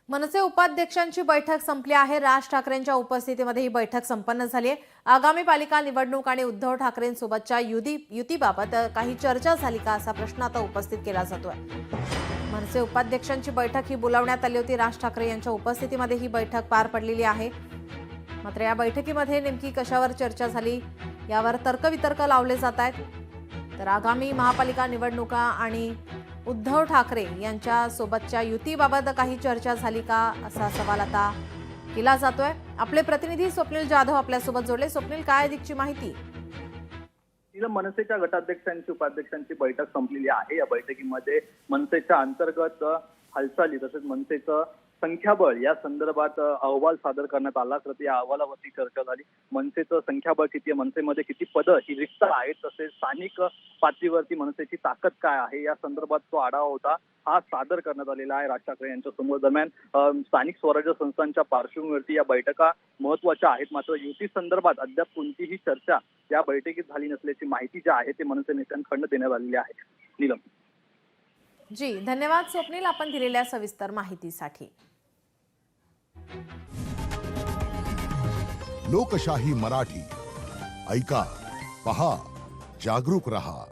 मनसे उपाध्यक्षांची बैठक संपली आहे। राज ठाकरेंच्या उपस्थितीमध्ये ही बैठक संपन्न झाली आहे। आगामी पालिका निवडणूक आणि उद्धव ठाकरेंसोबतच्या युतीबाबत काही चर्चा झाली का असा प्रश्न आता उपस्थित केला जातोय। मनसे उपाध्यक्षांची बैठक ही बोलावण्यात आली होती। राज ठाकरे यांच्या उपस्थितीमध्ये ही बैठक पार पडलेली आहे। मात्र या बैठकीमध्ये नेमकी कशावर चर्चा झाली यावर तर्कवितर्क लावले जात आहेत। तर आगामी महापालिका निवडणुका आणि उद्धव ठाकरे यांच्या सोबतच्या युतीबाबत काही चर्चा झाली का असा सवाल आता केला जातोय। आपले प्रतिनिधी स्वप्नील जाधव आपल्यासोबत जोडले। स्वप्नील, काय अधिकची माहिती? मनसेच्या गटाध्यक्षांची उपाध्यक्षांची बैठक संपलेली आहे। या बैठकीमध्ये मनसेच्या अंतर्गत हालचाली तसेच मनसेचं संख्याबळ या संदर्भात अहवाल सादर करण्यात आला। तर या अहवालावरती चर्चा झाली। मनसेचं संख्याबळ किती आहे, मनसेमध्ये किती पदं ही रिक्त आहेत, तसेच स्थानिक पातळीवरती मनसेची ताकद काय आहे या संदर्भात तो आढावा होता हा सादर करण्यात आलेला आहे राज ठाकरे यांच्या समोर। दरम्यान स्थानिक स्वराज्य संस्थांच्या पार्श्वभूमीवरती या बैठका महत्त्वाच्या आहेत। मात्र युती संदर्भात अद्याप कोणतीही चर्चा या बैठकीत झाली नसल्याची माहिती जी आहे ते मनसे नेत्यांकडून देण्यात आलेली आहे। नीलम जी, धन्यवाद स्वप्नील, आपण दिलेल्या सविस्तर माहितीसाठी। लोकशाही मराठी ऐका, पहा, जागरूक रहा।